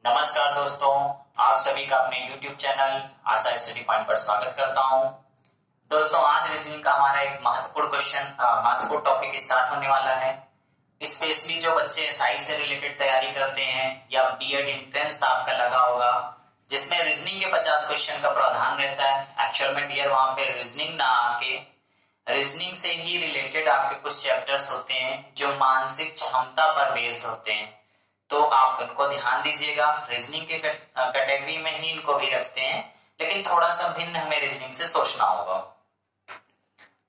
नमस्कार दोस्तों, आप सभी का अपने YouTube चैनल आशा स्टडी पॉइंट पर स्वागत करता हूं। दोस्तों, आज रीजनिंग का हमारा एक महत्वपूर्ण टॉपिक स्टार्ट होने वाला है। स्पेशली जो बच्चे एसआई से रिलेटेड तैयारी करते हैं या बीएड एंट्रेंस आपका लगा होगा, जिसमें रीजनिंग के 50 क्वेश्चन का प्रावधान रहता है। एक्चुअल में डियर वहां पे रीजनिंग ना आके रीजनिंग से ही रिलेटेड आपके कुछ चैप्टर्स होते हैं जो मानसिक क्षमता पर बेस्ड होते हैं, तो आप इनको ध्यान दीजिएगा। रीजनिंग के कैटेगरी में ही इनको भी रखते हैं, लेकिन थोड़ा सा भिन्न हमें रीजनिंग से सोचना होगा।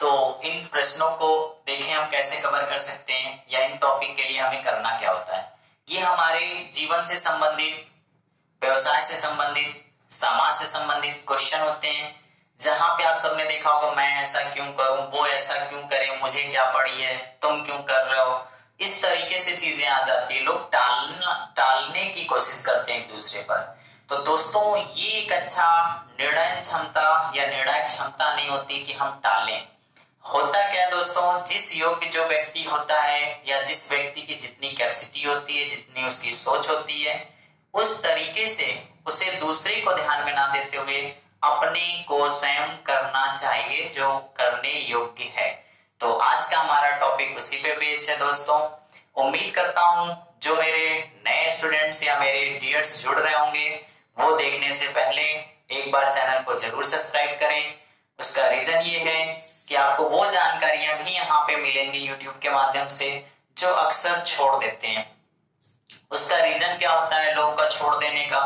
तो इन प्रश्नों को देखें हम कैसे कवर कर सकते हैं या इन टॉपिक के लिए हमें करना क्या होता है। ये हमारे जीवन से संबंधित, व्यवसाय से संबंधित, समाज से संबंधित क्वेश्चन होते हैं, जहां पे आप सबने देखा होगा मैं ऐसा क्यों करूं, वो ऐसा क्यों करे, मुझे क्या पड़ी है, तुम क्यों कर रहे हो, इस तरीके से चीजें आ जाती है। लोग टालने की कोशिश करते हैं एक दूसरे पर। तो दोस्तों, ये एक अच्छा निर्णय क्षमता या निर्णायक क्षमता नहीं होती कि हम टालें। होता क्या है दोस्तों, जिस योग्य जो व्यक्ति होता है या जिस व्यक्ति की जितनी कैपेसिटी होती है, जितनी उसकी सोच होती है, उस तरीके से उसे दूसरे को ध्यान में ना देते हुए अपने को स्वयं करना चाहिए जो करने योग्य है। तो आज का हमारा टॉपिक उसी पे बेस्ड है दोस्तों। उम्मीद करता हूं जो मेरे नए स्टूडेंट्स या मेरे डियर्स जुड़ रहे होंगे, वो देखने से पहले एक बार चैनल को जरूर सब्सक्राइब करें। उसका रीजन ये है कि आपको वो जानकारियां भी यहाँ पे मिलेंगी यूट्यूब के माध्यम से जो अक्सर छोड़ देते हैं। उसका रीजन क्या होता है लोगों का छोड़ देने का,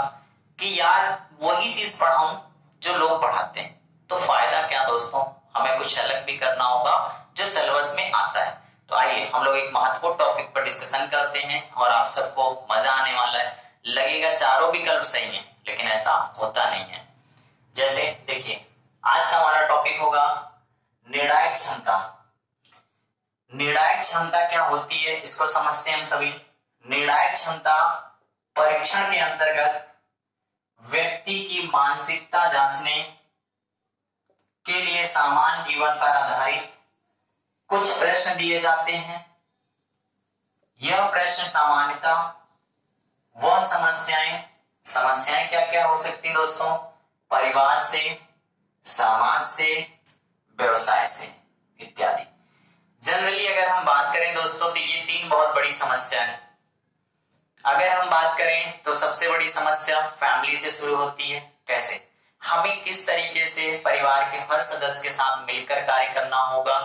कि यार वही चीज पढ़ाऊं जो लोग पढ़ाते हैं, तो फायदा क्या दोस्तों, हमें कुछ अलग भी करना होगा जो सिलेबस में आता है। तो आइए हम लोग एक महत्वपूर्ण टॉपिक पर डिस्कशन करते हैं और आप सबको मजा आने वाला है। लगेगा चारों विकल्प सही है, लेकिन ऐसा होता नहीं है। जैसे देखिए, आज का हमारा टॉपिक होगा निर्णायक क्षमता। निर्णायक क्षमता क्या होती है इसको समझते हैं हम सभी। निर्णायक क्षमता परीक्षण के अंतर्गत व्यक्ति की मानसिकता जांचने के लिए सामान्य जीवन पर आधारित कुछ प्रश्न दिए जाते हैं। यह प्रश्न सामान्यतः वह समस्याएं क्या क्या हो सकती दोस्तों, परिवार से, समाज से, व्यवसाय से इत्यादि। जनरली अगर हम बात करें दोस्तों, तो ये तीन बहुत बड़ी समस्या है। अगर हम बात करें तो सबसे बड़ी समस्या फैमिली से शुरू होती है। कैसे, हमें किस तरीके से परिवार के हर सदस्य के साथ मिलकर कार्य करना होगा,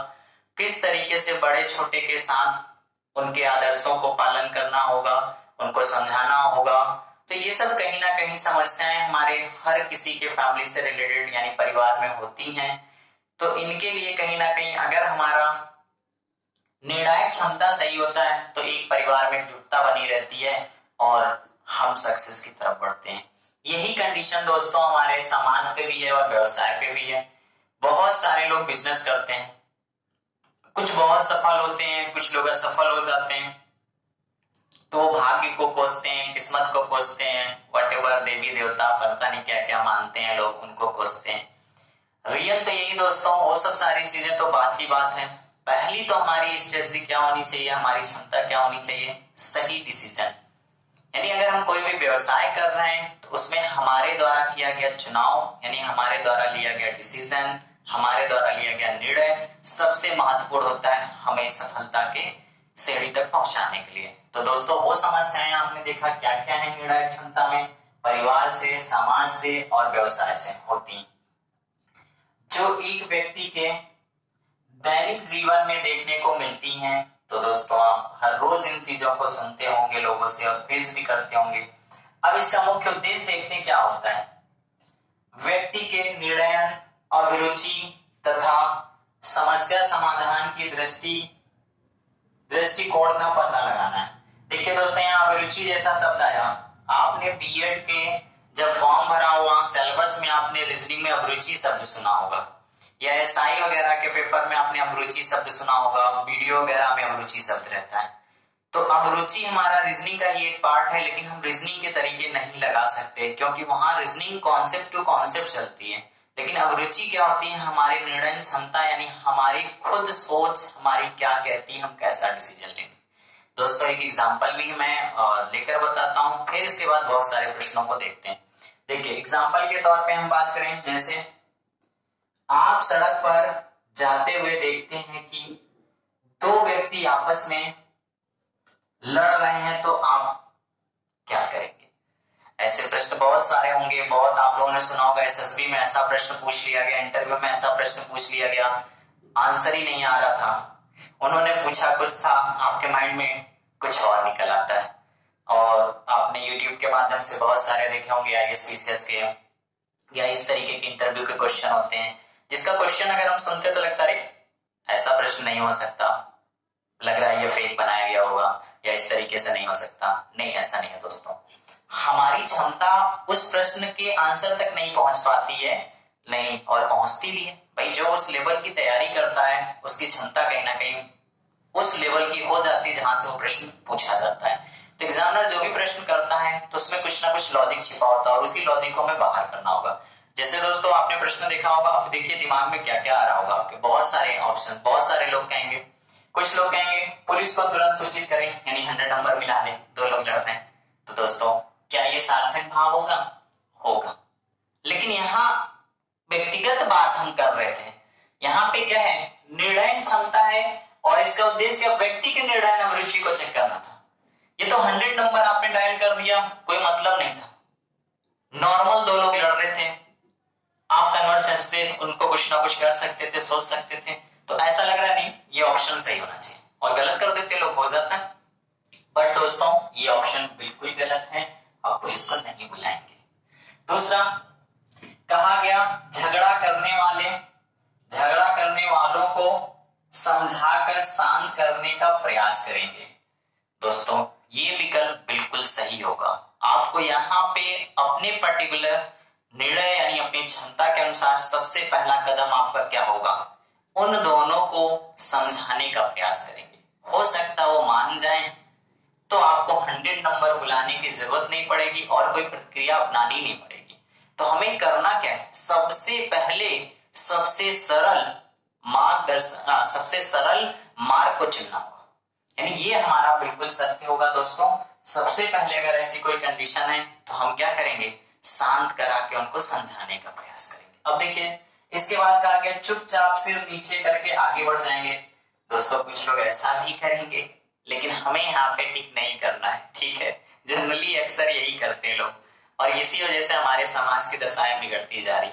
किस तरीके से बड़े छोटे के साथ उनके आदर्शों को पालन करना होगा, उनको समझाना होगा। तो ये सब कहीं ना कहीं समस्याएं हमारे हर किसी के फैमिली से रिलेटेड यानी परिवार में होती हैं। तो इनके लिए कहीं ना कहीं अगर हमारा निर्णायक क्षमता सही होता है तो एक परिवार में एकजुटता बनी रहती है और हम सक्सेस की तरफ बढ़ते हैं। यही कंडीशन दोस्तों हमारे समाज पे भी है और व्यवसाय पे भी है। बहुत सारे लोग बिजनेस करते हैं, कुछ बहुत सफल होते हैं, कुछ लोग असफल हो जाते हैं, तो भाग्य को कोसते हैं, किस्मत को कोसते हैं, व्हाटएवर देवी देवता पता नहीं क्या क्या मानते हैं लोग, उनको कोसते हैं। रियल तो यही दोस्तों, वो सब सारी चीजें तो बात की बात है। पहली तो हमारी स्ट्रेटजी क्या होनी चाहिए, हमारी क्षमता क्या होनी चाहिए, सही डिसीजन। यानी अगर हम कोई भी व्यवसाय कर रहे हैं तो उसमें हमारे द्वारा किया गया चुनाव यानी हमारे द्वारा लिया गया डिसीजन, हमारे द्वारा लिया गया निर्णय सबसे महत्वपूर्ण होता है हमें सफलता के सीढ़ी तक पहुंचाने के लिए। तो दोस्तों, वो समस्याएं आपने देखा क्या क्या है निर्णायक क्षमता में, परिवार से, समाज से और व्यवसाय से होती, जो एक व्यक्ति के दैनिक जीवन में देखने को मिलती हैं। तो दोस्तों, आप हर रोज इन चीजों को सुनते होंगे लोगों से और फेस भी करते होंगे। अब इसका मुख्य उद्देश्य देखते क्या होता है, व्यक्ति के निर्णय, अभिरुचि तथा समस्या समाधान की दृष्टिकोण का पता लगाना है। देखिए दोस्तों, यहाँ अभिरुचि जैसा शब्द आया, आपने बीएड के जब फॉर्म भरा हुआ सिलेबस में आपने रीजनिंग में अभिरुचि शब्द सुना होगा, या एसआई वगैरह के पेपर में आपने अभिरुचि शब्द सुना होगा, वीडियो वगैरह में अभिरुचि शब्द रहता है। तो अभिरुचि हमारा रीजनिंग का ही एक पार्ट है, लेकिन हम रीजनिंग के तरीके नहीं लगा सकते क्योंकि वहां रीजनिंग कॉन्सेप्ट टू कॉन्सेप्ट चलती है। लेकिन अभिरुचि क्या होती है, हमारी निर्णय क्षमता यानी हमारी खुद सोच हमारी क्या कहती है, हम कैसा डिसीजन लेंगे। दोस्तों एक एग्जाम्पल भी मैं लेकर बताता हूं, फिर इसके बाद बहुत सारे प्रश्नों को देखते हैं। देखिए एग्जाम्पल के तौर पे हम बात करें, जैसे आप सड़क पर जाते हुए देखते हैं कि दो व्यक्ति आपस में लड़ रहे हैं, तो आप क्या करेंगे? ऐसे प्रश्न बहुत सारे होंगे, बहुत आप लोगों ने सुना होगा एसएसबी में ऐसा प्रश्न पूछ लिया गया, इंटरव्यू में ऐसा प्रश्न पूछ लिया गया, आंसर ही नहीं आ रहा था, उन्होंने पूछा कुछ था, आपके माइंड में कुछ और निकल आता है। और आपने यूट्यूब के माध्यम से बहुत सारे देखे होंगे आईएएस पीसीएस के या इस तरीके के इंटरव्यू के क्वेश्चन होते हैं, जिसका क्वेश्चन अगर हम सुनते तो लगता है ऐसा प्रश्न नहीं हो सकता, लग रहा है ये फेक बनाया गया होगा या इस तरीके से नहीं हो सकता। नहीं, ऐसा नहीं है दोस्तों। हमारी क्षमता उस प्रश्न के आंसर तक नहीं पहुंच पाती है, नहीं, और पहुंचती भी है भाई। जो उस लेवल की तैयारी करता है उसकी क्षमता कहीं ना कहीं उस लेवल की हो जाती है जहां से वो प्रश्न पूछा जाता है। तो एग्जामिनर जो भी प्रश्न करता है तो उसमें कुछ ना कुछ लॉजिक छिपा होता है और उसी लॉजिक को हमें बाहर करना होगा। जैसे दोस्तों आपने प्रश्न देखा होगा, अब देखिए दिमाग में क्या क्या आ रहा होगा आपके, बहुत सारे ऑप्शन, बहुत सारे लोग कहेंगे, कुछ लोग कहेंगे पुलिस को तुरंत सूचित करें, यानी 100 नंबर मिला दें, दो लोग लड़ रहे हैं। तो दोस्तों क्या ये सार्थक भाव होगा? होगा। लेकिन यहाँ व्यक्तिगत बात हम कर रहे थे, यहाँ पे क्या है, निर्णय क्षमता है और इसका उद्देश्य क्या, व्यक्ति के निर्णय अभिरुचि को चेक करना था। ये तो 100 नंबर आपने डायल कर दिया, कोई मतलब नहीं था। नॉर्मल दो लोग लड़ रहे थे, आप कन्वर्सेशन से उनको कुछ ना कुछ कर सकते थे, सोच सकते थे, तो ऐसा लग रहा नहीं ये ऑप्शन सही होना चाहिए, और गलत कर देते लोग, हो जाता है। बट दोस्तों ये ऑप्शन बिल्कुल गलत है, आप पुलिस को नहीं बुलाएंगे। दूसरा कहा गया झगड़ा करने वालों को समझाकर शांत करने का प्रयास करेंगे। दोस्तों ये विकल्प बिल्कुल सही होगा। आपको यहाँ पे अपने पर्टिकुलर निर्णय यानी अपनी क्षमता के अनुसार सबसे पहला कदम आपका क्या होगा, उन दोनों को समझाने का प्रयास करेंगे। हो सकता वो मान जाए तो आपको 100 नंबर बुलाने की जरूरत नहीं पड़ेगी और कोई प्रतिक्रिया अपनानी नहीं पड़ेगी। तो हमें करना क्या है, सबसे पहले सबसे सरल मार्ग को चुनना होगा, यानी ये हमारा बिल्कुल सत्य होगा दोस्तों। सबसे पहले अगर ऐसी कोई कंडीशन है तो हम क्या करेंगे, शांत करा के उनको समझाने का प्रयास करेंगे। अब देखिए इसके बाद कहा गया चुपचाप सिर नीचे करके आगे बढ़ जाएंगे। दोस्तों कुछ लोग ऐसा भी करेंगे, लेकिन हमें यहाँ पे टिक नहीं करना है, ठीक है। जनरली अक्सर यही करते हैं लोग, और इसी वजह से हमारे समाज की दशाएं बिगड़ती जा रही।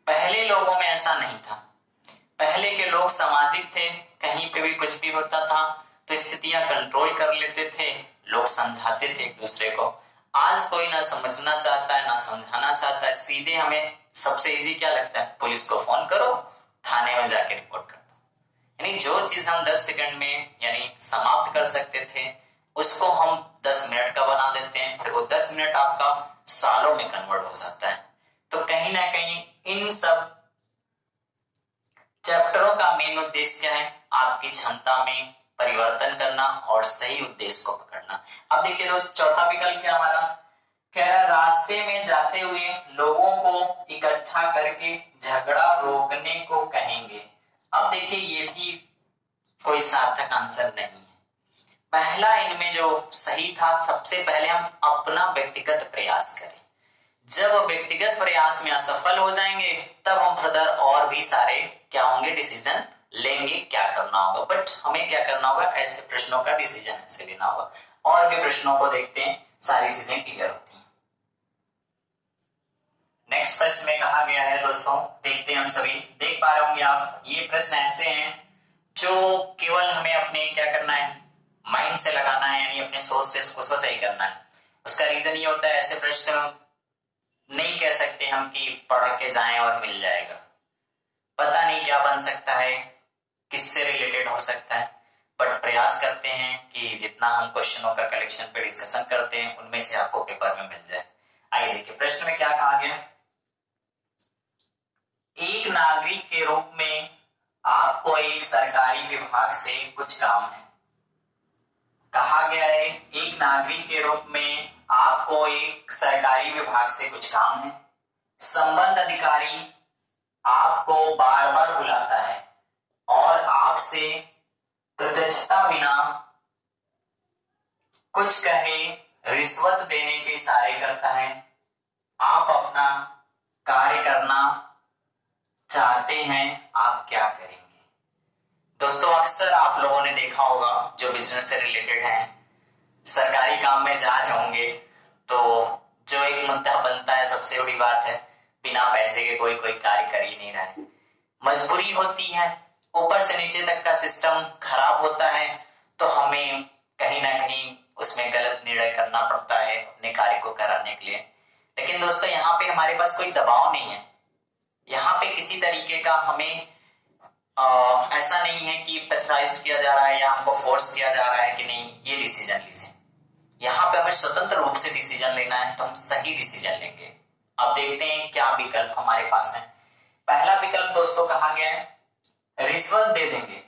पहले लोगों में ऐसा नहीं था, पहले के लोग सामाजिक थे, कहीं पे भी कुछ भी होता था तो स्थितियां कंट्रोल कर लेते थे, लोग समझाते थे एक दूसरे को। आज कोई ना समझना चाहता है ना समझाना चाहता है, सीधे हमें सबसे इजी क्या लगता है, पुलिस को फोन करो, थाने में जाके रिपोर्ट कर दो। यानी जो चीज हम 10 सेकंड में यानी समाप्त कर सकते थे उसको हम 10 मिनट का बना देते हैं, फिर वो 10 मिनट आपका सालों में कन्वर्ट हो जाता है। तो कहीं ना कहीं इन सब चैप्टरों का मेन उद्देश्य क्या है, आपकी क्षमता में परिवर्तन करना और सही उद्देश्य को पकड़ना। अब देखिए दोस्त चौथा विकल्प क्या हमारा, कह रहा रास्ते में जाते हुए लोगों को इकट्ठा करके झगड़ा रोकने को कहेंगे। अब देखिए ये भी कोई सार्थक आंसर नहीं है। पहला इनमें जो सही था, सबसे पहले हम अपना व्यक्तिगत प्रयास करें, जब व्यक्तिगत प्रयास में असफल हो जाएंगे तब हम फर्दर और भी सारे क्या होंगे, डिसीजन लेंगे क्या करना होगा। बट हमें क्या करना होगा, ऐसे प्रश्नों का डिसीजन ऐसे लेना होगा। और भी प्रश्नों को देखते हैं, सारी चीजें क्लियर होती हैं। नेक्स्ट प्रश्न में कहा गया है दोस्तों, देखते हैं हम सभी, देख पा रहे होंगे आप, ये प्रश्न ऐसे हैं जो केवल हमें अपने क्या करना है, माइंड से लगाना है, यानी अपने सोच से इसको सोचा ही करना है। उसका रीजन ये होता है, ऐसे प्रश्न नहीं कह सकते हम कि पढ़ के जाएं और मिल जाएगा, पता नहीं क्या बन सकता है, किससे रिलेटेड हो सकता है। बट प्रयास करते हैं कि जितना हम क्वेश्चनों का कलेक्शन पे डिस्कशन करते हैं उनमें से आपको पेपर में मिल जाए। आइए देखिए प्रश्न में क्या कहा गया, एक नागरिक के रूप में आपको एक सरकारी विभाग से कुछ काम है। कहा गया है एक नागरिक के रूप में आपको एक सरकारी विभाग से कुछ काम है, संबंध अधिकारी आपको बार बार बुलाता है और आपसे प्रत्यक्षता बिना कुछ कहे रिश्वत देने के इशारे करता है, आप अपना कार्य करना चाहते हैं, आप क्या करेंगे? दोस्तों अक्सर आप लोगों ने देखा होगा जो बिजनेस से रिलेटेड है, सरकारी काम में जा रहे होंगे तो जो एक मुद्दा बनता है, सबसे बड़ी बात है, बिना पैसे के कोई कार्य कर ही नहीं रहा है, मजबूरी होती है, ऊपर से नीचे तक का सिस्टम खराब होता है, तो हमें कहीं ना कहीं उसमें गलत निर्णय करना पड़ता है अपने कार्य को कराने के लिए। लेकिन दोस्तों यहाँ पे हमारे पास कोई दबाव नहीं है, यहाँ पे किसी तरीके का हमें ऐसा नहीं है कि प्रेशराइज किया जा रहा है या हमको फोर्स किया जा रहा है कि नहीं ये डिसीजन लीजिए। यहाँ पे हमें स्वतंत्र रूप से डिसीजन लेना है, तो हम सही डिसीजन लेंगे। अब देखते हैं क्या विकल्प हमारे पास है। पहला विकल्प दोस्तों कहा गया है रिश्वत दे देंगे,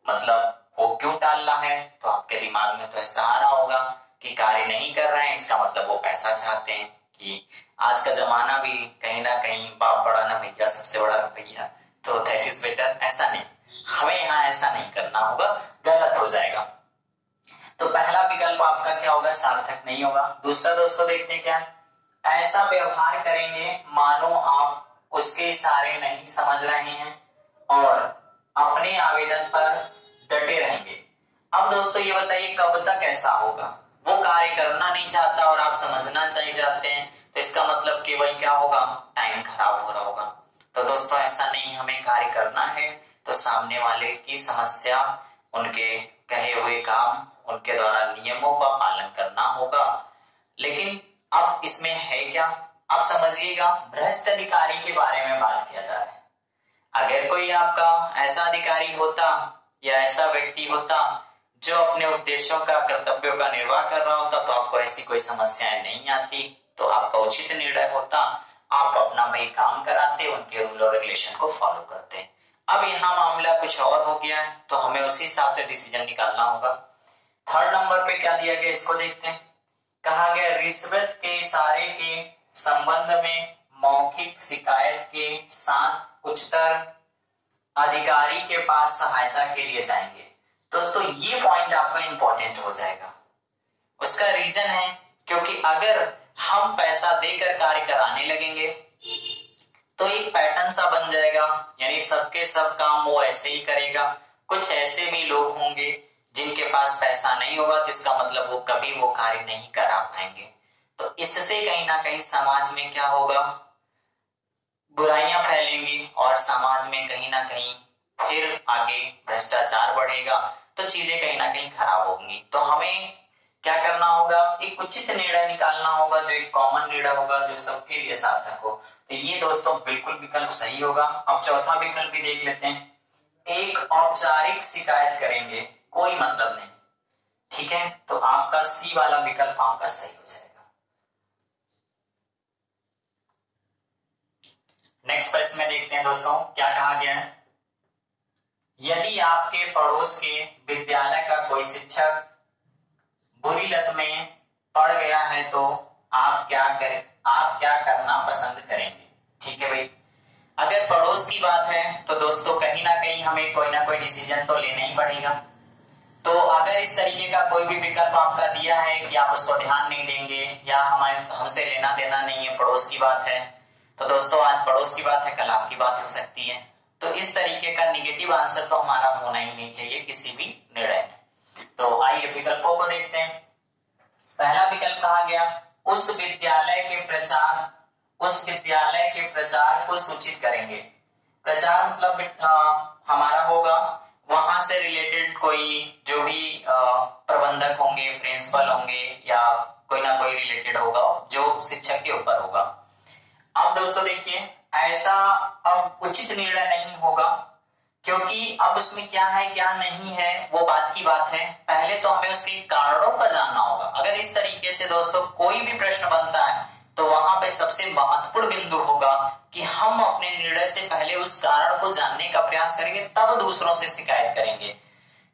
मतलब वो क्यों टालना है? तो आपके दिमाग में तो ऐसा आ रहा होगा कि कार्य नहीं कर रहे हैं, इसका मतलब वो पैसा चाहते हैं, कि आज का जमाना भी कहीं ना कहीं बाप बड़ा ना भैया, सबसे बड़ा भैया, तो दैट इज बेटर। ऐसा नहीं, हमें यहाँ ऐसा नहीं करना होगा, गलत हो जाएगा। तो पहला विकल्प आपका क्या होगा? सार्थक नहीं होगा। दूसरा दोस्तों देखते हैं क्या, ऐसा व्यवहार करेंगे मानो आप उसके इशारे नहीं समझ रहे हैं और अपने आवेदन पर डटे रहेंगे। अब दोस्तों ये बताइए कब तक ऐसा होगा? वो कार्य करना नहीं चाहता और आप समझना चाहिए जाते हैं, तो इसका मतलब केवल क्या होगा? टाइम खराब हो रहा होगा। तो दोस्तों ऐसा नहीं, हमें कार्य करना है तो सामने वाले की समस्या, उनके कहे हुए काम, उनके द्वारा नियमों का पालन करना होगा। लेकिन अब इसमें है क्या, अब समझिएगा, भ्रष्ट अधिकारी के बारे में बात किया जा रहा है। अगर कोई आपका ऐसा अधिकारी होता या ऐसा व्यक्ति होता जो अपने उद्देश्यों का, कर्तव्यों का निर्वाह कर रहा होता, तो आपको ऐसी कोई समस्याएं नहीं आती, तो आपका उचित निर्णय होता, आप अपना भाई काम कराते, उनके रूल और रेगुलेशन को फॉलो करते। अब यहाँ मामला कुछ और हो गया है, तो हमें उसी हिसाब से डिसीजन निकालना होगा। थर्ड नंबर पे क्या दिया गया, इसको देखते हैं। कहा गया रिश्वत के इशारे के संबंध में मौखिक शिकायत के साथ उच्चतर अधिकारी के पास सहायता के लिए जाएंगे। दोस्तों ये पॉइंट आपका इंपॉर्टेंट हो जाएगा। उसका रीजन है क्योंकि अगर हम पैसा देकर कार्य कराने लगेंगे तो एक पैटर्न सा बन जाएगा, यानी सबके सब काम वो ऐसे ही करेगा। कुछ ऐसे भी लोग होंगे जिनके पास पैसा नहीं होगा, तो इसका मतलब वो कभी वो कार्य नहीं करा पाएंगे। तो इससे कहीं ना कहीं समाज में क्या होगा, बुराइयां फैलेंगी और समाज में कहीं ना कहीं फिर आगे भ्रष्टाचार बढ़ेगा, तो चीजें कहीं ना कहीं खराब होंगी। तो हमें क्या करना होगा, एक उचित निर्णय निकालना होगा, जो एक कॉमन निर्णय होगा, जो सबके लिए सार्थक हो। तो ये दोस्तों बिल्कुल विकल्प सही होगा। अब चौथा विकल्प भी देख लेते हैं, एक औपचारिक शिकायत करेंगे, कोई मतलब नहीं। ठीक है, तो आपका सी वाला विकल्प आपका सही हो जाएगा। नेक्स्ट प्रश्न में देखते हैं दोस्तों क्या कहा गया है। यदि आपके पड़ोस के विद्यालय का कोई शिक्षक बुरी लत में पड़ गया है तो आप क्या करें, आप क्या करना पसंद करेंगे? ठीक है भाई, अगर पड़ोस की बात है तो दोस्तों कहीं ना कहीं हमें कोई ना कोई डिसीजन तो लेना ही पड़ेगा। तो अगर इस तरीके का कोई भी विकल्प आपका दिया है कि आप उसको ध्यान नहीं देंगे या हमसे लेना देना नहीं है, पड़ोस की बात है, तो दोस्तों आज पड़ोस की बात है, कल आपकी बात हो सकती है। तो इस तरीके का निगेटिव आंसर तो हमारा होना ही नहीं चाहिए किसी भी निर्णय में। तो आइए विकल्पों को देखते हैं। पहला विकल्प कहा गया उस विद्यालय के प्रचार को सूचित करेंगे। प्रचार मतलब हमारा होगा वहां से रिलेटेड कोई जो भी प्रबंधक होंगे, प्रिंसिपल होंगे या कोई ना कोई रिलेटेड होगा जो शिक्षक के ऊपर होगा। अब दोस्तों देखिए, ऐसा अब उचित निर्णय नहीं होगा क्योंकि अब उसमें क्या है क्या नहीं है वो बात की बात है। पहले तो हमें उसके कारणों का जानना होगा। अगर इस तरीके से दोस्तों कोई भी प्रश्न बनता है तो वहां पे सबसे महत्वपूर्ण बिंदु होगा कि हम अपने निर्णय से पहले उस कारण को जानने का प्रयास करेंगे, तब दूसरों से शिकायत करेंगे।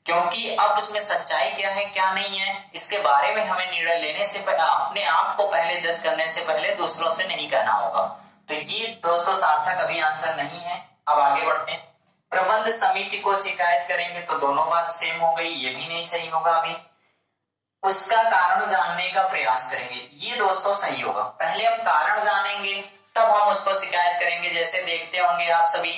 क्योंकि अब उसमें सच्चाई क्या है क्या नहीं है इसके बारे में हमें निर्णय लेने से पहले अपने आप को पहले जज करने से पहले दूसरों से नहीं कहना होगा। तो ये दोस्तों सार्थक अभी आंसर नहीं है। अब आगे बढ़ते हैं। प्रबंध समिति को शिकायत करेंगे तो दोनों बात सेम हो गई, ये भी नहीं सही होगा। अभी उसका कारण जानने का प्रयास करेंगे। ये दोस्तों सही होगा। पहले हम कारण जानेंगे तब हम उसको शिकायत करेंगे। जैसे देखते होंगे आप सभी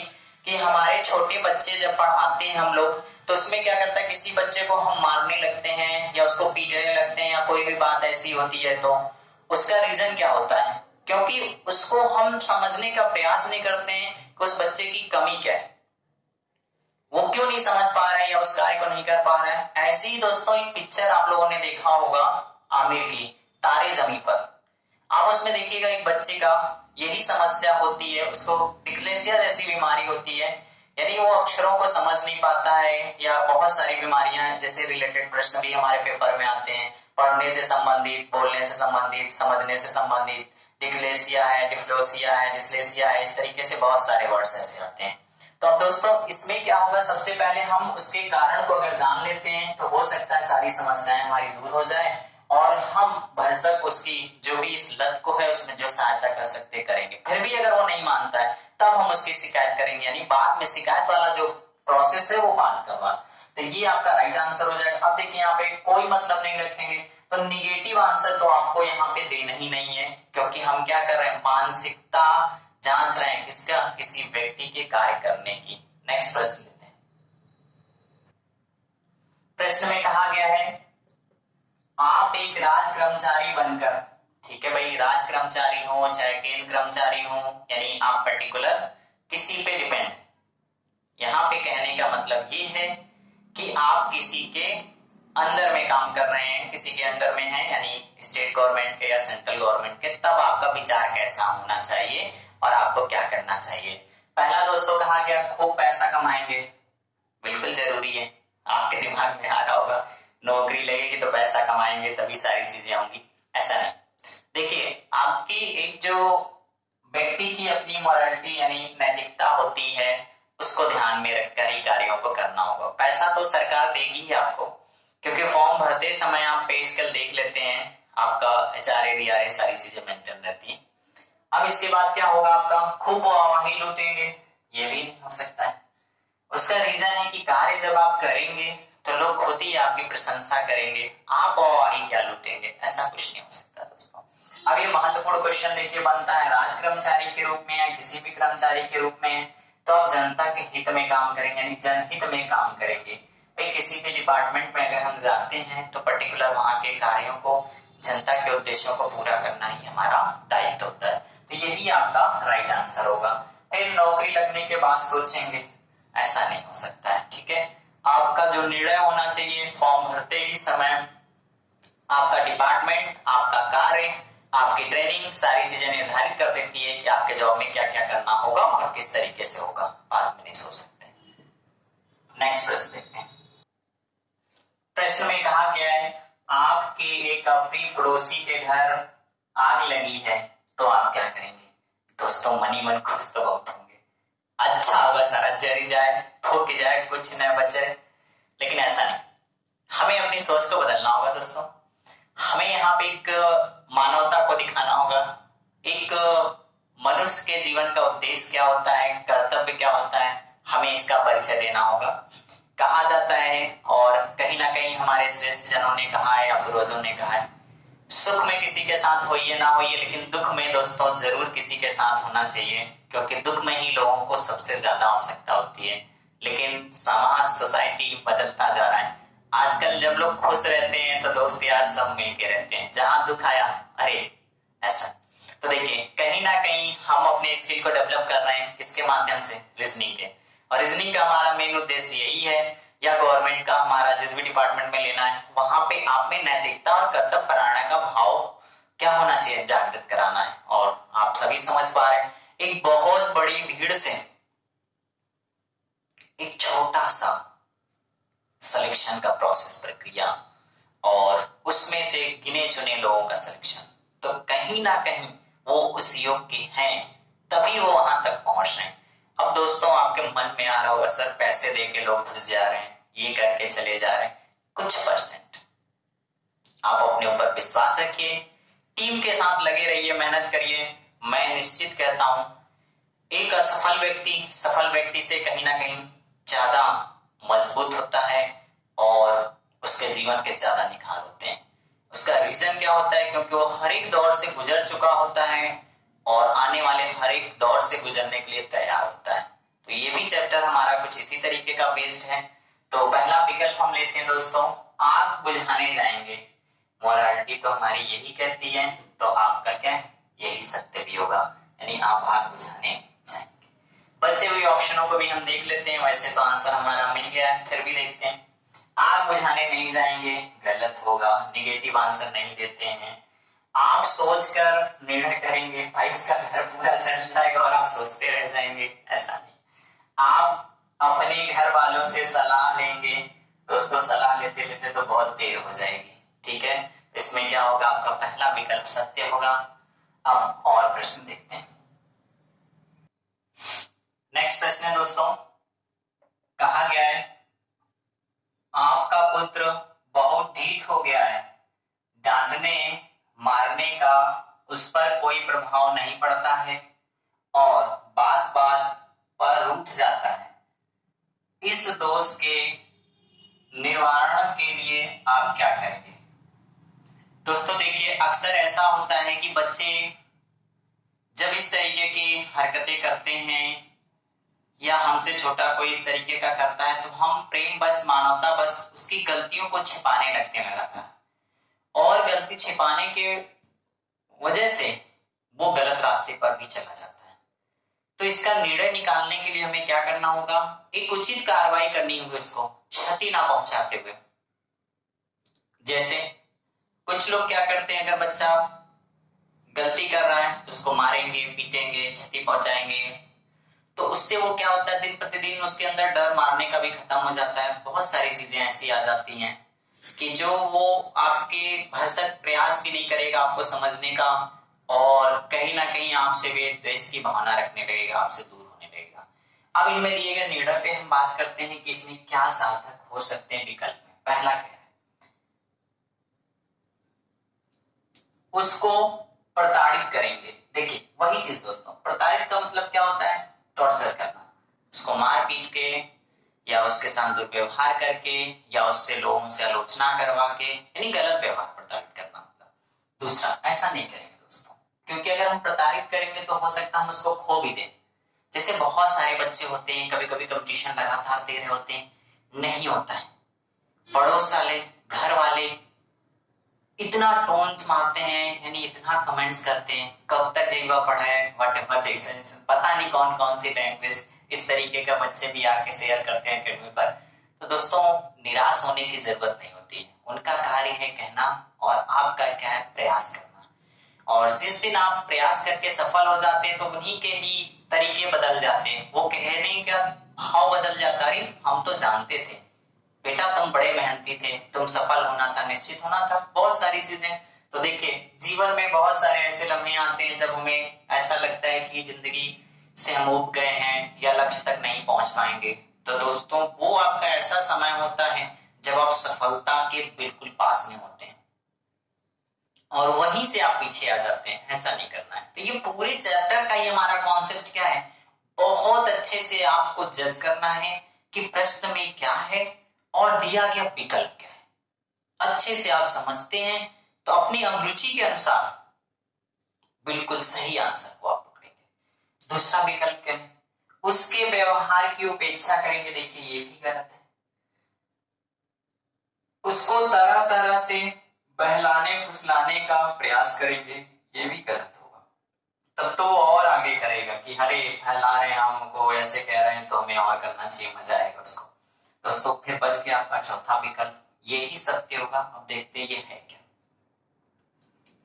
कि हमारे छोटे बच्चे जब पढ़ाते हैं हम लोग, तो उसमें क्या करता है, किसी बच्चे को हम मारने लगते हैं या उसको पीटने लगते हैं या कोई भी बात ऐसी होती है, तो उसका रीजन क्या होता है? क्योंकि उसको हम समझने का प्रयास नहीं करते हैं कि उस बच्चे की कमी क्या है, वो क्यों नहीं समझ पा रहा है या उस कार्य को नहीं कर पा रहा है। ऐसे ही दोस्तों एक पिक्चर आप लोगों ने देखा होगा आमिर की, तारे जमीन पर। आप उसमें देखिएगा एक बच्चे का यही समस्या होती है, उसको डिस्लेक्सिया जैसी बीमारी होती है, यानी वो अक्षरों को समझ नहीं पाता है, या बहुत सारी बीमारियां जैसे रिलेटेड प्रश्न भी हमारे पेपर में आते हैं, पढ़ने से संबंधित, बोलने से संबंधित, समझने से संबंधित। डिस्लेक्सिया है, डिफ्लोसिया है, डिस्लेक्सिया है, इस तरीके से बहुत सारे वर्ड्स ऐसे आते हैं। तो अब दोस्तों इसमें क्या होगा, सबसे पहले हम उसके कारण को अगर जान लेते हैं तो हो सकता है सारी समस्याएं हमारी दूर हो जाए और हम भरसक उसकी जो भी इस लत को है उसमें जो सहायता कर सकते करेंगे। फिर भी अगर वो नहीं मानता है तब हम उसकी शिकायत करेंगे, यानी बाद में शिकायत वाला जो प्रोसेस है वो बाद का बाद। तो ये आपका राइट आंसर हो जाएगा। अब देखिए यहाँ पे कोई मतलब नहीं रखेंगे तो निगेटिव आंसर तो आपको यहाँ पे देना ही नहीं है, क्योंकि हम क्या कर रहे हैं, मानसिकता जांच रहे हैं किसका, किसी व्यक्ति के कार्य करने की। नेक्स्ट प्रश्न लेते हैं। प्रश्न में कहा गया है, आप एक राज कर्मचारी बनकर, ठीक है भाई, राज कर्मचारी हो चाहे केंद्र कर्मचारी हो, यानी आप पर्टिकुलर किसी पे डिपेंड। यहां पे कहने का मतलब ये है कि आप किसी के अंदर में काम कर रहे हैं, किसी के अंदर में है, यानी स्टेट गवर्नमेंट के या सेंट्रल गवर्नमेंट के, तब आपका विचार कैसा होना चाहिए और आपको क्या करना चाहिए। पहला दोस्तों कहा गया खूब पैसा कमाएंगे, बिल्कुल जरूरी है। आपके दिमाग में आ रहा होगा नौकरी लगेगी तो पैसा कमाएंगे तभी सारी चीजें होंगी, ऐसा नहीं। देखिए आपकी एक जो व्यक्ति की अपनी मोरालिटी यानी नैतिकता होती है उसको ध्यान में रखकर ही कार्यों को करना होगा। पैसा तो सरकार देगी ही आपको, क्योंकि फॉर्म भरते समय आप पे स्केल देख लेते हैं, आपका HRA DRA सारी चीजें मेंटेन रहती है। अब इसके बाद क्या होगा, आपका खूब वाहवाही लूटेंगे, ये भी नहीं हो सकता है। उसका रीजन है कि कार्य जब आप करेंगे तो लोग खुद ही आपकी प्रशंसा करेंगे, आप वाहवाही क्या लूटेंगे, ऐसा कुछ नहीं हो सकता दोस्तों। अब ये महत्वपूर्ण क्वेश्चन देखिए बनता है, राज कर्मचारी के रूप में या किसी भी कर्मचारी के रूप में, तो आप जनता के हित में काम करेंगे, यानी जनहित में काम करेंगे। भाई किसी भी डिपार्टमेंट में अगर हम जाते हैं तो पर्टिकुलर वहां के कार्यों को, जनता के उद्देश्यों को पूरा करना ही हमारा दायित्व होता है। तो यही आपका राइट आंसर होगा। फिर नौकरी लगने के बाद सोचेंगे, ऐसा नहीं हो सकता है, ठीक है। आपका जो निर्णय होना चाहिए फॉर्म भरते ही समय, आपका डिपार्टमेंट, आपका कार्य, आपकी ट्रेनिंग, सारी चीजें निर्धारित कर देती है कि आपके जॉब में क्या क्या करना होगा और किस तरीके से होगा, बाद में नहीं सोच सकते। नेक्स्ट प्रश्न देखते हैं। प्रश्न में कहा गया है, आपके एक अपनी पड़ोसी के घर आग लगी है तो आप क्या करेंगे। दोस्तों मनी मन खुश तो बहुत होंगे, अच्छा होगा सारा जरी जाए, फूक जाए, कुछ न बचे, लेकिन ऐसा नहीं। हमें अपनी सोच को बदलना होगा दोस्तों। हमें यहाँ पे एक मानवता को दिखाना होगा, एक मनुष्य के जीवन का उद्देश्य क्या होता है, कर्तव्य क्या होता है, हमें इसका परिचय देना होगा। कहा जाता है और कहीं ना कहीं हमारे श्रेष्ठ जनों ने कहा है या पूर्वजों ने कहा है, सुख में किसी के साथ होइए ना होइए, लेकिन दुख में दोस्तों जरूर किसी के साथ होना चाहिए, क्योंकि दुख में ही लोगों को सबसे ज्यादा आवश्यकता होती है। लेकिन समाज, सोसाइटी बदलता जा रहा है। आजकल जब लोग खुश रहते हैं तो दोस्त यार सब मिलके रहते हैं, जहां दुख आया अरे ऐसा। तो देखिए कहीं ना कहीं हम अपने स्किल को डेवलप कर रहे हैं, किसके माध्यम से, रीजनिंग के। और रीजनिंग का हमारा मेन उद्देश्य यही है, या गवर्नमेंट का हमारा जिस भी डिपार्टमेंट में लेना है, वहां पे आप में नैतिकता और कर्तव्य परायण का भाव क्या होना चाहिए, जागृत कराना है। और आप सभी समझ पा रहे हैं, एक बहुत बड़ी भीड़ से एक छोटा सा सिलेक्शन का प्रोसेस, प्रक्रिया, और उसमें से गिने चुने लोगों का सिलेक्शन, तो कहीं ना कहीं वो उस योग्य हैं, तभी वो वहां तक पहुंच रहे हैं। अब दोस्तों आपके मन में आ रहा होगा, सर पैसे देके लोग घुस जा रहे हैं, ये करके चले जा रहे हैं, कुछ परसेंट आप अपने ऊपर विश्वास रखिए, टीम के साथ लगे रहिए, मेहनत करिए। मैं निश्चित कहता हूं एक असफल व्यक्ति सफल व्यक्ति से कहीं ना कहीं ज्यादा मजबूत होता है और उसके जीवन के ज्यादा निखार होते हैं। उसका रीजन क्या होता है? क्योंकि वो हर एक दौर से गुजर चुका होता है और आने वाले हर एक दौर से गुजरने के लिए तैयार होता है। तो ये भी चैप्टर हमारा कुछ इसी तरीके का बेस्ड है। तो पहला विकल्प हम लेते हैं दोस्तों, आग बुझाने जाएंगे। मोरालिटी तो हमारी यही कहती है, तो आपका क्या है, यही सत्य भी होगा, यानी आप आग बुझाने जाएंगे। बचे हुए ऑप्शनों को भी हम देख लेते हैं। वैसे तो आंसर हमारा मिल गया है, फिर भी देखते हैं। आग बुझाने नहीं जाएंगे, गलत होगा, निगेटिव आंसर नहीं देते हैं। आप सोचकर निर्णय करेंगे, भाई उसका घर पूरा चल जाएगा और आप सोचते रह जाएंगे, ऐसा नहीं। आप अपने घर वालों से सलाह लेंगे, दोस्तों सलाह लेते लेते तो बहुत देर हो जाएगी, ठीक है। इसमें क्या होगा, आपका पहला विकल्प सत्य होगा। अब और प्रश्न देखते हैं। नेक्स्ट प्रश्न है दोस्तों, कहा गया है आपका पुत्र बहुत ढीठ हो गया है, डांटने मारने का उस पर कोई प्रभाव नहीं पड़ता है और बात बात पर रूठ जाता है। इस दोष के निवारण के लिए आप क्या करेंगे? दोस्तों देखिए, अक्सर ऐसा होता है कि बच्चे जब इस तरीके की हरकतें करते हैं या हमसे छोटा कोई इस तरीके का करता है, तो हम प्रेम बस, मानवता बस उसकी गलतियों को छिपाने लगते हैं लगातार, और गलती छिपाने के वजह से वो गलत रास्ते पर भी चला जाता है। तो इसका निर्णय निकालने के लिए हमें क्या करना होगा, एक उचित कार्रवाई करनी होगी, उसको क्षति ना पहुंचाते हुए। जैसे कुछ लोग क्या करते हैं, अगर बच्चा गलती कर रहा है उसको मारेंगे, पीटेंगे, क्षति पहुंचाएंगे, तो उससे वो क्या होता है, दिन प्रतिदिन उसके अंदर डर मारने का भी खत्म हो जाता है। बहुत सारी चीजें ऐसी आ जाती हैं कि जो वो आपके भरसक प्रयास भी नहीं करेगा आपको समझने का, और कहीं ना कहीं आपसे वे द्वेष की भावना रखने लगेगा, आपसे दूर होने लगेगा। अब इनमें दिए गए निर्णय पे हम बात करते हैं कि इसमें क्या सार्थक हो सकते हैं विकल्प में। पहला क्या है, उसको प्रताड़ित करेंगे। देखिए वही चीज दोस्तों, प्रताड़ित का मतलब क्या होता है, टॉर्चर करना, उसको मार पीट के या उसके साथ दुर्व्यवहार करके या उससे लोगों से आलोचना करवा के, यानी गलत व्यवहार, प्रताड़ित करना मतलब। दूसरा, ऐसा नहीं करेंगे दोस्तों, क्योंकि अगर हम प्रताड़ित करेंगे तो हो सकता है हम उसको खो भी दें। जैसे बहुत सारे बच्चे होते हैं, कभी कभी कंपटीशन लगातार दे रहे होते हैं, नहीं होता है, पड़ोस वाले, घर वाले इतना टोन्स मारते हैं, यानी इतना कमेंट्स करते हैं, कब तक जीवा पढ़ा है, व्हाटएवर, जैसे पता नहीं कौन कौन सी लैंग्वेज इस तरीके का बच्चे भी आके शेयर करते हैं अकेडमी पर। तो दोस्तों निराश होने की जरूरत नहीं होती है, उनका कार्य है कहना और आपका क्या है, प्रयास करना। और जिस दिन आप प्रयास करके सफल हो जाते हैं तो उन्हीं के ही तरीके बदल जाते हैं, वो कहने का भाव बदल जाता है। हम तो जानते थे बेटा तुम बड़े मेहनती थे, तुम सफल होना था, निश्चित होना था, बहुत सारी चीजें। तो देखिए जीवन में बहुत सारे ऐसे लम्हे आते हैं जब हमें ऐसा लगता है कि जिंदगी से हम उब गए हैं या लक्ष्य तक नहीं पहुंच पाएंगे। तो दोस्तों वो आपका ऐसा समय होता है जब आप सफलता के बिल्कुल पास में होते हैं और वहीं से आप पीछे आ जाते हैं, ऐसा नहीं करना है। तो ये पूरे चैप्टर का ये हमारा कॉन्सेप्ट क्या है, बहुत अच्छे से आपको जज करना है कि प्रश्न में क्या है और दिया गया विकल्प क्या है। अच्छे से आप समझते हैं तो अपनी अभिरुचि के अनुसार बिल्कुल सही आंसर को आप पकड़ेंगे। दूसरा विकल्प क्या है, उसके व्यवहार की उपेक्षा करेंगे। देखिए ये भी गलत है, उसको तरह तरह से बहलाने फुसलाने का प्रयास करेंगे, ये भी गलत होगा। तब तो वो और आगे करेगा कि अरे फैला रहे हैं हमको, ऐसे कह रहे हैं तो हमें और करना चाहिए, मजा आएगा उसको। दोस्तों फिर बच गया आपका चौथा विकल्प, यही सत्य होगा। अब देखते हैं ये है क्या।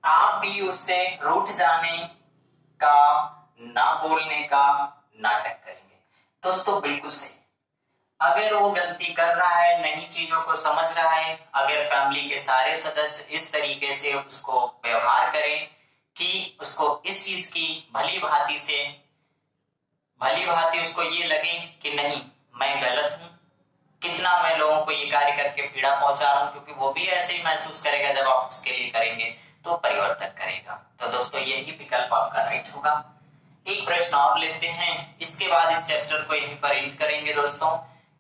आप भी उससे रूठ जाने का, ना बोलने का नाटक करेंगे। दोस्तों बिल्कुल सही, अगर वो गलती कर रहा है, नई चीजों को समझ रहा है, अगर फैमिली के सारे सदस्य इस तरीके से उसको व्यवहार करें कि उसको इस चीज की भली भांति उसको ये लगे कि नहीं मैं गलत हूं, कितना मैं लोगों को ये कार्य करके पीड़ा पहुंचा रहा हूं, क्योंकि वो भी ऐसे ही महसूस करेगा जब आप उसके लिए करेंगे तो परिवर्तन करेगा। तो दोस्तों यही विकल्प आपका राइट होगा। एक प्रश्न और लेते हैं, इसके बाद इस चैप्टर को यहीं पर एंड करेंगे दोस्तों।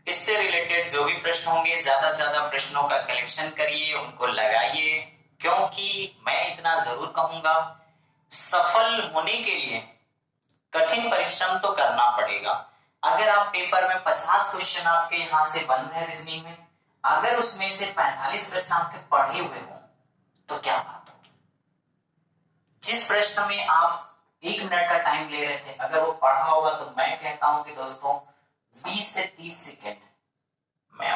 इससे रिलेटेड जो भी प्रश्न होंगे, ज्यादा से ज्यादा प्रश्नों का कलेक्शन करिए, उनको लगाइए क्योंकि मैं इतना जरूर कहूंगा, सफल होने के लिए कठिन परिश्रम तो करना पड़ेगा। अगर आप पेपर में 50 क्वेश्चन आपके यहां से बन रहे हैं रीजनिंग में, अगर उसमें से 45 प्रश्न आपके पढ़े हुए हों तो क्या बात होगी। जिस प्रश्न में आप 1 मिनट का टाइम ले रहे थे, अगर वो पढ़ा होगा तो मैं कहता हूं कि दोस्तों 20 से 30 सेकेंड में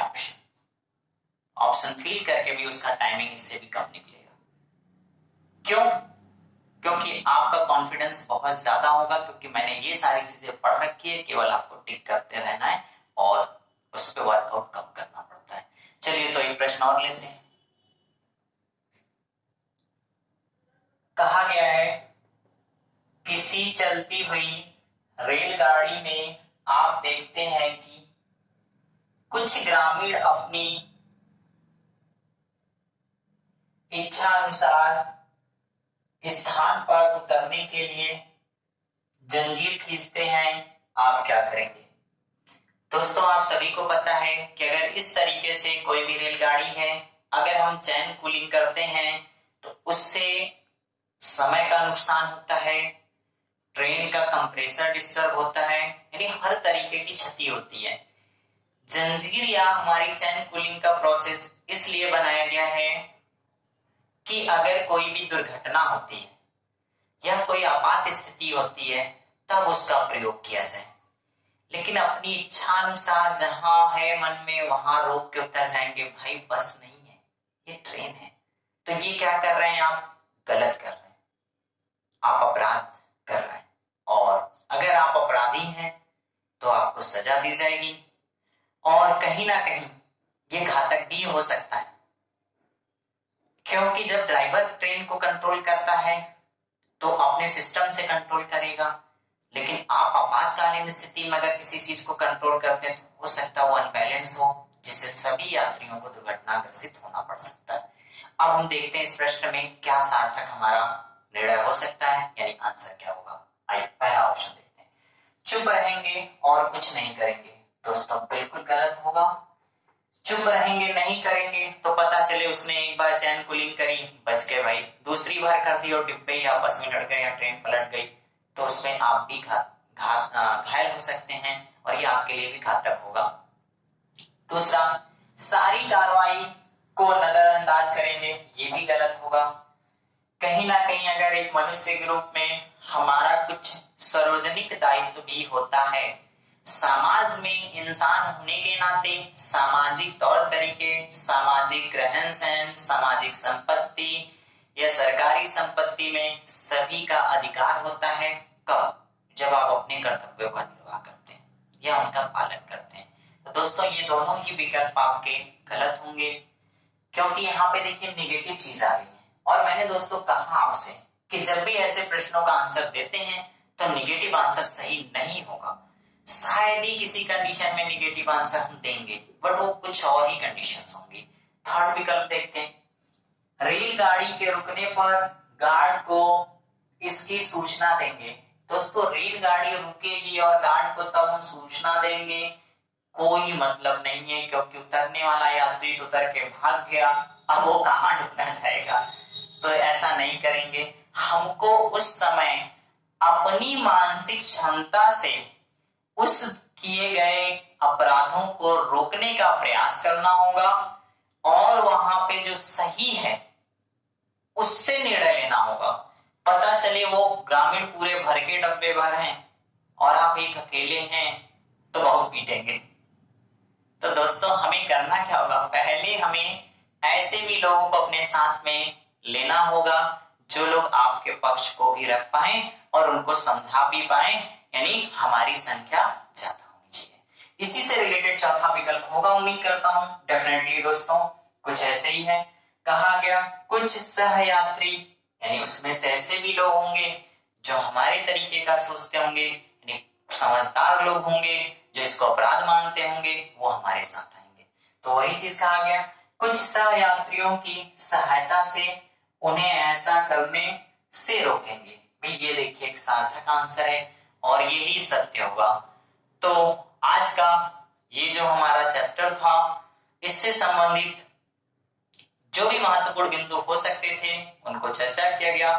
ऑप्शन फिल करके भी उसका टाइमिंग इससे भी कम निकलेगा। क्यों? क्योंकि आपका कॉन्फिडेंस बहुत ज्यादा होगा, क्योंकि मैंने ये सारी चीजें पढ़ रखी है, केवल आपको टिक करते रहना है और उस पर वर्कआउट कम करना पड़ता है। चलिए तो एक प्रश्न और लेते हैं। कहा गया है, किसी चलती हुई रेलगाड़ी में आप देखते हैं कि कुछ ग्रामीण अपनी इच्छा अनुसार स्थान पर उतरने के लिए जंजीर खींचते हैं, आप क्या करेंगे? दोस्तों आप सभी को पता है कि अगर इस तरीके से कोई भी रेलगाड़ी है, अगर हम चैन कूलिंग करते हैं तो उससे समय का नुकसान होता है, ट्रेन का कंप्रेसर डिस्टर्ब होता है, यानी हर तरीके की क्षति होती है। जंजीर या हमारी चैन कूलिंग का प्रोसेस इसलिए बनाया गया है कि अगर कोई भी दुर्घटना होती है या कोई आपात स्थिति होती है तब उसका प्रयोग किया जाए। लेकिन अपनी इच्छा अनुसार जहां है मन में वहां रोक के उतर जाएंगे, भाई बस नहीं है, ये ट्रेन है। तो ये क्या कर रहे हैं आप? गलत कर रहे हैं, आप अपराध कर रहे हैं। और अगर आप अपराधी हैं तो आपको सजा दी जाएगी, और कहीं ना कहीं ये घातक भी हो सकता है, क्योंकि जब ड्राइवर ट्रेन को कंट्रोल करता है तो अपने सिस्टम से कंट्रोल करेगा, लेकिन आप आपातकालीन स्थिति में अगर किसी चीज को कंट्रोल करते हैं तो हो सकता है वो अनबैलेंस हो, जिससे सभी यात्रियों को दुर्घटनाग्रसित होना पड़ सकता है। अब हम देखते हैं इस प्रश्न में क्या सार्थक हमारा निर्णय हो सकता है, यानी आंसर क्या होगा। आइए पहला ऑप्शन देखते हैं, चुप रहेंगे और कुछ नहीं करेंगे। दोस्तों बिल्कुल गलत होगा। चुप रहेंगे नहीं करेंगे तो पता चले उसने एक बार चैन कूलिंग करी, बच गए भाई, दूसरी बार कर दी और डिब्बे ही आपस में लड़ गए या ट्रेन पलट गई, तो उसमें आप भी घायल हो सकते हैं और ये आपके लिए भी घातक होगा। दूसरा, सारी कार्रवाई को नजरअंदाज करेंगे, ये भी गलत होगा। कहीं ना कहीं अगर एक मनुष्य के रूप में हमारा कुछ सार्वजनिक दायित्व भी होता है, समाज में इंसान होने के नाते सामाजिक तौर तरीके, सामाजिक रहन सहन, सामाजिक संपत्ति या सरकारी संपत्ति में सभी का अधिकार होता है। कब? जब आप अपने कर्तव्यों का निर्वाह करते हैं या उनका पालन करते हैं। तो दोस्तों ये दोनों ही विकल्प आपके गलत होंगे, क्योंकि यहाँ पे देखिए निगेटिव चीज आ रही है। और मैंने दोस्तों कहा आपसे कि जब भी ऐसे प्रश्नों का आंसर देते हैं तो निगेटिव आंसर सही नहीं होगा। शायद ही किसी कंडीशन में निगेटिव आंसर हम देंगे, बट वो कुछ और ही कंडीशंस होंगी। थर्ड विकल्प देखते हैं, रेलगाड़ी के रुकने पर गार्ड को इसकी सूचना देंगे। दोस्तों रेलगाड़ी रुकेगी और गार्ड को तब हम सूचना देंगे, कोई मतलब नहीं है, क्योंकि उतरने वाला यात्री तो उतर के भाग गया, अब वो कहां ढूंढना जाएगा। तो ऐसा नहीं करेंगे। हमको उस समय अपनी मानसिक क्षमता से उस किए गए अपराधों को रोकने का प्रयास करना होगा और वहां पे जो सही है उससे निर्णय लेना होगा। पता चले वो ग्रामीण पूरे भर के डब्बे भर हैं और आप एक अकेले हैं तो बहुत पीटेंगे। तो दोस्तों हमें करना क्या होगा, पहले हमें ऐसे भी लोगों को अपने साथ में लेना होगा जो लोग आपके पक्ष को भी रख पाए और उनको समझा भी पाए, यानी हमारी संख्या ज्यादा होनी चाहिए। इसी से रिलेटेड चौथा विकल्प होगा, उम्मीद करता हूं डेफिनेटली दोस्तों कुछ ऐसे ही है। कहा गया कुछ सहयात्री, यानी उसमें से ऐसे भी लोग होंगे जो हमारे तरीके का सोचते होंगे, यानी समझदार लोग होंगे जो इसको अपराध मानते होंगे, वो हमारे साथ आएंगे। तो वही चीज कहा गया, कुछ सहयात्रियों की सहायता से उन्हें ऐसा करने से रोकेंगे। भाई ये देखिए एक सार्थक आंसर है और यही सत्य होगा। तो आज का ये जो हमारा चैप्टर था, इससे संबंधित जो भी महत्वपूर्ण बिंदु हो सकते थे उनको चर्चा किया गया।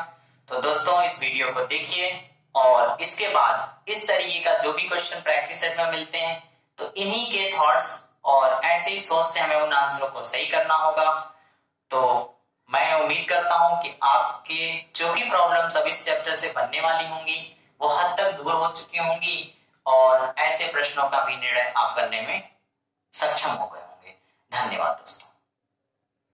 तो दोस्तों इस वीडियो को देखिए और इसके बाद इस तरीके का जो भी क्वेश्चन प्रैक्टिस सेट में मिलते हैं तो इन्हीं के थॉट्स और ऐसे ही सोच से हमें उन आंसरों को सही करना होगा। तो मैं उम्मीद करता हूं कि आपके जो भी प्रॉब्लम्स अब इस चैप्टर से बनने वाली होंगी वो हद तक दूर हो चुकी होंगी और ऐसे प्रश्नों का भी निर्णय आप करने में सक्षम हो गए होंगे। धन्यवाद दोस्तों।